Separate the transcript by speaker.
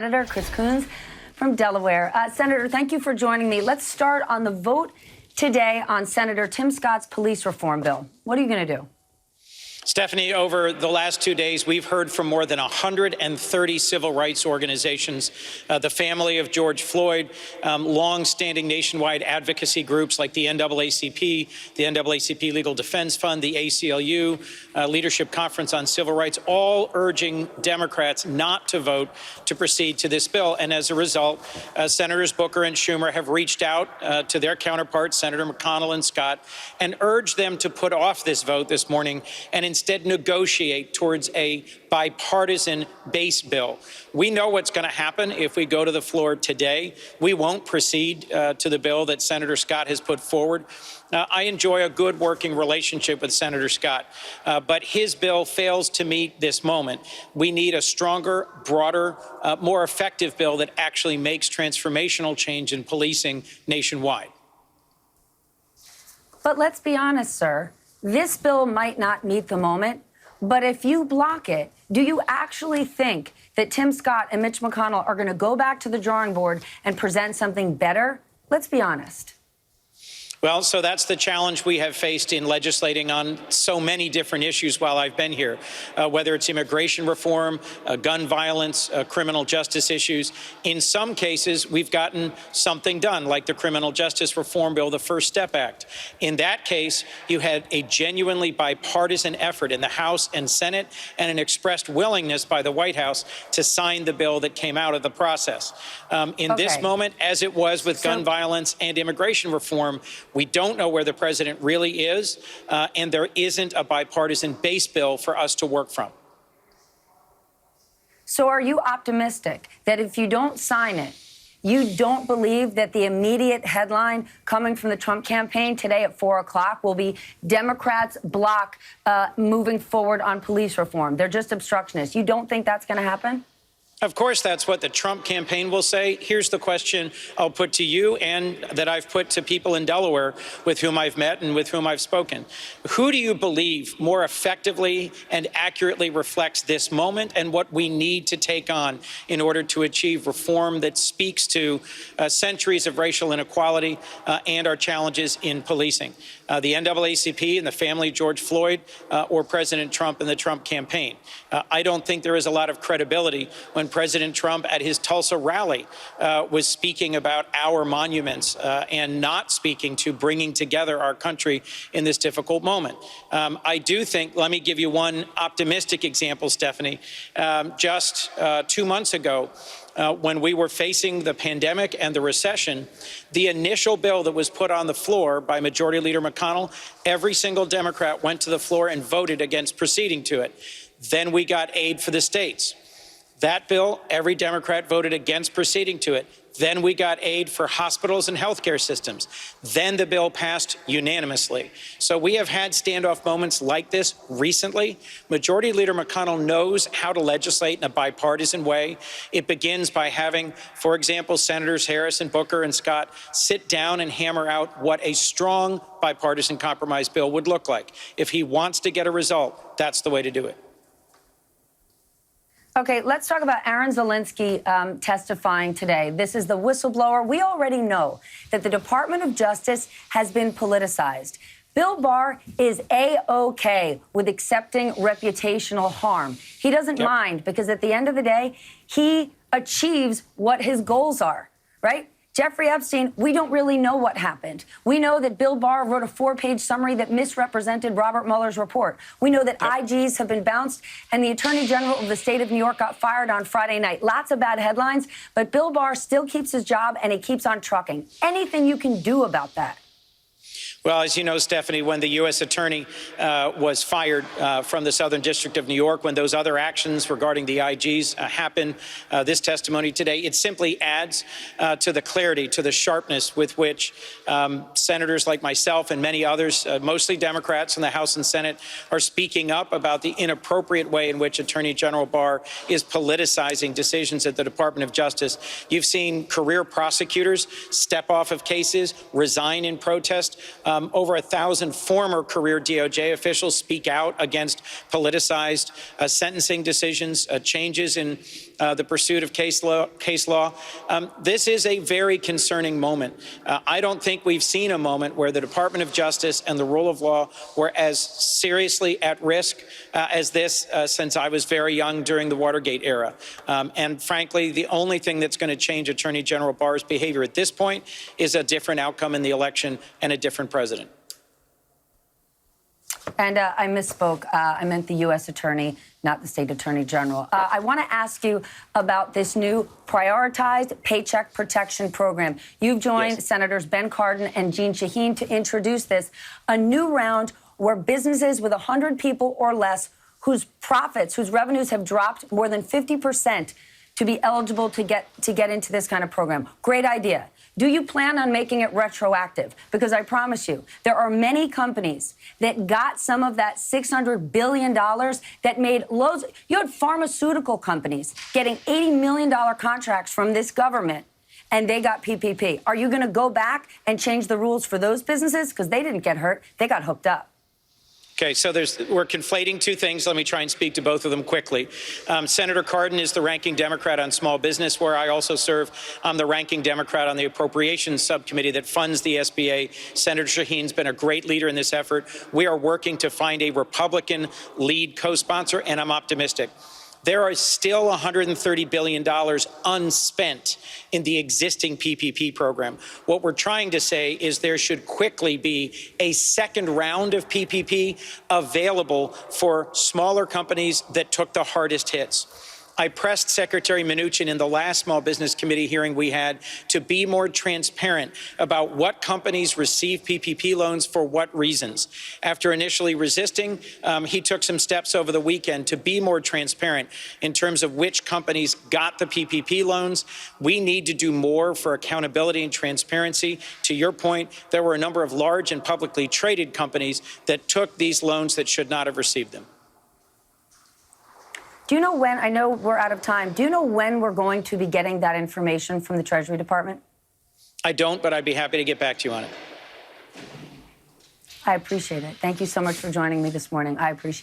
Speaker 1: Senator Chris Coons from Delaware. Senator, thank you for joining me. Let's start on the vote today on Senator Tim Scott's police reform bill. What are you going to do?
Speaker 2: Stephanie, over the last 2 days, we've heard from more than 130 civil rights organizations, the family of George Floyd, long-standing nationwide advocacy groups like the NAACP, the NAACP Legal Defense Fund, the ACLU, Leadership Conference on Civil Rights, all urging Democrats not to vote to proceed to this bill. And as a result, Senators Booker and Schumer have reached out to their counterparts, Senator McConnell and Scott, and urged them to put off this vote this morning and instead negotiate towards a bipartisan base bill. We know what's going to happen if we go to the floor today. We won't proceed to the bill that Senator Scott has put forward. I enjoy a good working relationship with Senator Scott, but his bill fails to meet this moment. We need a stronger, broader, more effective bill that actually makes transformational change in policing nationwide.
Speaker 1: But let's be honest, sir. This bill might not meet the moment, but if you block it, do you actually think that Tim Scott and Mitch McConnell are going to go back to the drawing board and present something better? Let's be honest.
Speaker 2: Well, so that's the challenge we have faced in legislating on so many different issues while I've been here, whether it's immigration reform, gun violence, criminal justice issues. In some cases, we've gotten something done, like the Criminal Justice Reform Bill, the First Step Act. In that case, you had a genuinely bipartisan effort in the House and Senate and an expressed willingness by the White House to sign the bill that came out of the process. In this moment, as it was with gun violence and immigration reform, we don't know where the president really is, and there isn't a bipartisan base bill for us to work from.
Speaker 1: So are you optimistic that if you don't sign it, you don't believe that the immediate headline coming from the Trump campaign today at 4 o'clock will be Democrats block moving forward on police reform? They're just obstructionists. You don't think that's going to happen?
Speaker 2: Of course, that's what the Trump campaign will say. Here's the question I'll put to you and that I've put to people in Delaware with whom I've met and with whom I've spoken. Who do you believe more effectively and accurately reflects this moment and what we need to take on in order to achieve reform that speaks to centuries of racial inequality and our challenges in policing? The NAACP and the family of George Floyd or President Trump and the Trump campaign? I don't think there is a lot of credibility when President Trump at his Tulsa rally was speaking about our monuments and not speaking to bringing together our country in this difficult moment. I do think, let me give you one optimistic example, Stephanie. Just 2 months ago, when we were facing the pandemic and the recession, the initial bill that was put on the floor by Majority Leader McConnell, every single Democrat went to the floor and voted against proceeding to it. Then we got aid for the states. That bill, every Democrat voted against proceeding to it. Then we got aid for hospitals and healthcare systems. Then the bill passed unanimously. So we have had standoff moments like this recently. Majority Leader McConnell knows how to legislate in a bipartisan way. It begins by having, for example, Senators Harris and Booker and Scott sit down and hammer out what a strong bipartisan compromise bill would look like. If he wants to get a result, that's the way to do it.
Speaker 1: Okay, let's talk about Aaron Zelinsky testifying today. This is the whistleblower. We already know that the Department of Justice has been politicized. Bill Barr is A-OK with accepting reputational harm. He doesn't mind because at the end of the day, he achieves what his goals are, right? Jeffrey Epstein, we don't really know what happened. We know that Bill Barr wrote a 4-page summary that misrepresented Robert Mueller's report. We know that IGs have been bounced, and the Attorney General of the state of New York got fired on Friday night. Lots of bad headlines, but Bill Barr still keeps his job, and he keeps on trucking. Anything you can do about that?
Speaker 2: Well, as you know, Stephanie, when the U.S. attorney was fired from the Southern District of New York, when those other actions regarding the IGs happened, this testimony today, it simply adds to the clarity, to the sharpness with which senators like myself and many others, mostly Democrats in the House and Senate, are speaking up about the inappropriate way in which Attorney General Barr is politicizing decisions at the Department of Justice. You've seen career prosecutors step off of cases, resign in protest. Over 1,000 former career DOJ officials speak out against politicized sentencing decisions, changes in the pursuit of case law. This is a very concerning moment. I don't think we've seen a moment where the Department of Justice and the rule of law were as seriously at risk as this since I was very young during the Watergate era. And frankly, the only thing that's going to change Attorney General Barr's behavior at this point is a different outcome in the election and a different president.
Speaker 1: And I misspoke. I meant the U.S. Attorney, not the State Attorney General. I want to ask you about this new prioritized Paycheck Protection Program. You've joined Senators Ben Cardin and Jeanne Shaheen to introduce this, a new round where businesses with 100 people or less whose profits, whose revenues have dropped more than 50% to be eligible to get into this kind of program. Great idea. Do you plan on making it retroactive? Because I promise you, there are many companies that got some of that $600 billion that made loads. You had pharmaceutical companies getting $80 million contracts from this government, and they got PPP. Are you going to go back and change the rules for those businesses? Because they didn't get hurt. They got hooked up.
Speaker 2: Okay, so we're conflating two things. Let me try and speak to both of them quickly. Senator Cardin is the ranking Democrat on small business, where I also serve. I'm the ranking Democrat on the Appropriations Subcommittee that funds the SBA. Senator Shaheen's been a great leader in this effort. We are working to find a Republican lead co-sponsor, and I'm optimistic. There is still $130 billion unspent in the existing PPP program. What we're trying to say is there should quickly be a second round of PPP available for smaller companies that took the hardest hits. I pressed Secretary Mnuchin in the last Small Business Committee hearing we had to be more transparent about what companies receive PPP loans for what reasons. After initially resisting, he took some steps over the weekend to be more transparent in terms of which companies got the PPP loans. We need to do more for accountability and transparency. To your point, there were a number of large and publicly traded companies that took these loans that should not have received them.
Speaker 1: Do you know when, I know we're out of time, do you know when we're going to be getting that information from the Treasury Department?
Speaker 2: I don't, but I'd be happy to get back to you on it.
Speaker 1: I appreciate it. Thank you so much for joining me this morning. I appreciate it.